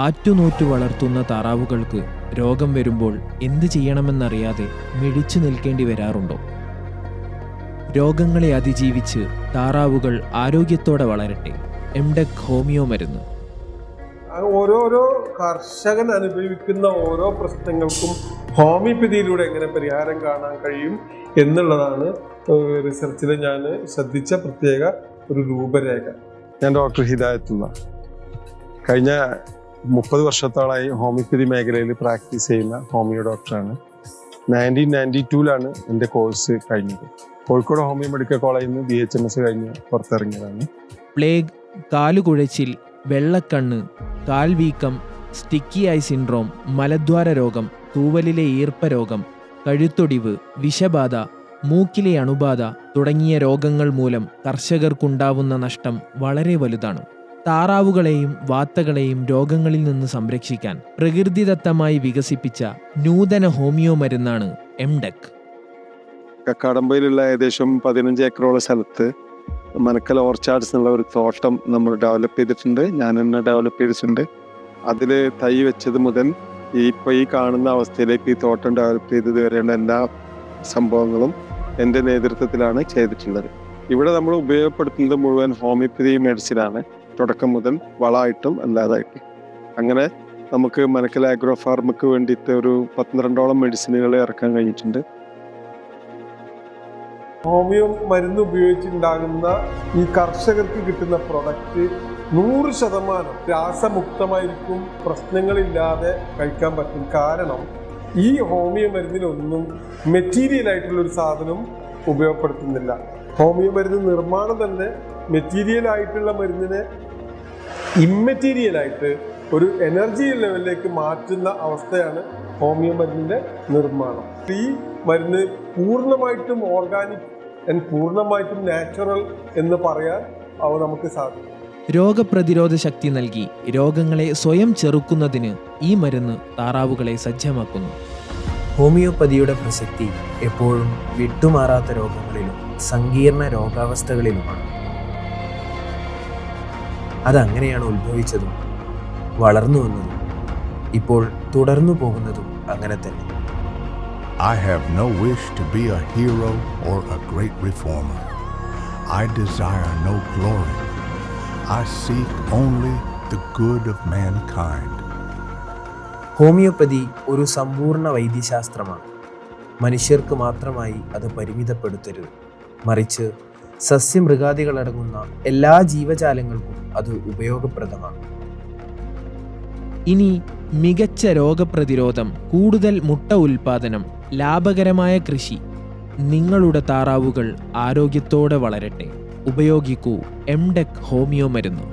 ആറ്റുനോറ്റു വളർത്തുന്ന താറാവുകൾക്ക് രോഗം വരുമ്പോൾ എന്ത് ചെയ്യണമെന്നറിയാതെ മിടിച്ചു നിൽക്കേണ്ടി വരാറുണ്ടോ? രോഗങ്ങളെ അതിജീവിച്ച് താറാവുകൾ ആരോഗ്യത്തോടെ വളരട്ടെ. എംഡെക് ഹോമിയോ മരുന്ന്. ഓരോരോ കർഷകൻ അനുഭവിക്കുന്ന ഓരോ പ്രശ്നങ്ങൾക്കും ഹോമിയോപ്പതിയിലൂടെ എങ്ങനെ പരിഹാരം കാണാൻ കഴിയും എന്നുള്ളതാണ് റിസർച്ചിൽ ഞാൻ ശ്രദ്ധിച്ച പ്രത്യേക ഒരു രൂപരേഖ. ഞാൻ ഡോക്ടർ ഹിദായത്തുള്ള കഴിഞ്ഞ 30 വർഷത്തോളമായി ഹോമിയോപ്പതി മേഖലയിൽ പ്രാക്ടീസ് ചെയ്യുന്ന ഹോമിയോ ഡോക്ടറാണ്. 1992 എൻ്റെ കോഴ്സ് കഴിഞ്ഞത്. കോഴിക്കോട് ഹോമിയോ മെഡിക്കൽ കോളേജിൽ നിന്ന് BHMS കഴിഞ്ഞ് പുറത്തിറങ്ങിയതാണ്. പ്ലേഗ്, കാലുകുഴച്ചിൽ, വെള്ളക്കണ്ണ്, കാൽവീക്കം, സ്റ്റിക്കി ഐ സിൻഡ്രോം, മലദ്വാര രോഗം, തൂവലിലെ ഈർപ്പരോഗം, കഴുത്തൊടിവ്, വിഷബാധ, മൂക്കിലെ അണുബാധ തുടങ്ങിയ രോഗങ്ങൾ മൂലം കർഷകർക്കുണ്ടാവുന്ന നഷ്ടം വളരെ വലുതാണ്. താറാവുകളെയും വാത്തകളെയും രോഗങ്ങളിൽ നിന്ന് സംരക്ഷിക്കാൻ പ്രകൃതിദത്തമായി വികസിപ്പിച്ച നൂതന ഹോമിയോ മരുന്നാണ് എംഡെക്. കക്കാടമ്പയിലുള്ള ഏകദേശം 15 ഏക്കറോളം സ്ഥലത്ത് മനക്കൽ ഓർച്ചാർഡ്സ് എന്നുള്ള ഒരു തോട്ടം നമ്മൾ ഡെവലപ്പ് ചെയ്തിട്ടുണ്ട്. ഞാൻ തന്നെ ഡെവലപ്പ് ചെയ്തിട്ടുണ്ട്. അതിൽ തൈ വെച്ചത് മുതൽ ഇപ്പോൾ ഈ കാണുന്ന അവസ്ഥയിലേക്ക് ഈ തോട്ടം ഡെവലപ്പ് ചെയ്തത് വരെയുള്ള എല്ലാ സംഭവങ്ങളും എൻ്റെ നേതൃത്വത്തിലാണ് ചെയ്തിട്ടുള്ളത്. ഇവിടെ നമ്മൾ ഉപയോഗപ്പെടുത്തുന്നത് മുഴുവൻ ഹോമിയോപ്പതി മെഡിസിനാണ്, തുടക്കം മുതൽ വളമായിട്ടും അല്ലാതായിട്ടും. അങ്ങനെ നമുക്ക് മനക്കൽ ആഗ്രോ ഫാർമക്ക് വേണ്ടിയിട്ട് ഒരു 12ഓളം മെഡിസിനുകൾ ഇറക്കാൻ കഴിഞ്ഞിട്ടുണ്ട്. ഹോമിയോ മരുന്ന് ഉപയോഗിച്ചുണ്ടാകുന്ന ഈ കർഷകർക്ക് കിട്ടുന്ന പ്രൊഡക്റ്റ് 100% രാസമുക്തമായിരിക്കും, പ്രശ്നങ്ങളില്ലാതെ കഴിക്കാൻ പറ്റും. കാരണം ഈ ഹോമിയോ മരുന്നിലൊന്നും മെറ്റീരിയൽ ആയിട്ടുള്ളൊരു സാധനം ഉപയോഗപ്പെടുത്തുന്നില്ല. ഹോമിയോ മരുന്ന് നിർമ്മാണം തന്നെ മെറ്റീരിയൽ ആയിട്ടുള്ള മരുന്നിനെ ഇമ്മെറ്റീരിയലായിട്ട് ഒരു എനർജി ലെവലിലേക്ക് മാറ്റുന്ന അവസ്ഥയാണ് ഹോമിയോ മരുന്നിൻ്റെ നിർമ്മാണം. ഈ മരുന്ന് പൂർണ്ണമായിട്ടും ഓർഗാനിക് ആൻഡ് പൂർണ്ണമായിട്ടും നാച്ചുറൽ എന്ന് പറയാൻ നമുക്ക് സാധിക്കും. രോഗപ്രതിരോധ ശക്തി നൽകി രോഗങ്ങളെ സ്വയം ചെറുക്കുന്നതിന് ഈ മരുന്ന് താറാവുകളെ സജ്ജമാക്കുന്നു. ഹോമിയോപ്പതിയുടെ പ്രസക്തി എപ്പോഴും വിട്ടുമാറാത്ത രോഗങ്ങളിലും സങ്കീർണ രോഗാവസ്ഥകളിലുമാണ്. അതങ്ങനെയാണ് ഉത്ഭവിച്ചതും വളർന്നു വന്നതും ഇപ്പോൾ തുടർന്നു പോകുന്നതും അങ്ങനെ തന്നെ. I have no wish to be a hero or a great reformer. I desire no glory. I seek only the good of mankind. Homeopathy ഒരു സമ്പൂർണ്ണ വൈദ്യശാസ്ത്രമാണ്. മനുഷ്യർക്ക് മാത്രമായി അത് പരിമിതപ്പെടുത്തരുത്. മറിച്ച് സസ്യമൃഗാദികളടങ്ങുന്ന എല്ലാ ജീവജാലങ്ങൾക്കും അത് ഉപയോഗപ്രദമാണ്. ഇനി മികച്ച രോഗപ്രതിരോധം, കൂടുതൽ മുട്ട ഉൽപാദനം, ലാഭകരമായ കൃഷി. നിങ്ങളുടെ താറാവുകൾ ആരോഗ്യത്തോടെ വളരട്ടെ. ഉപയോഗിക്കൂ എംഡെക് ഹോമിയോ മരുന്ന്.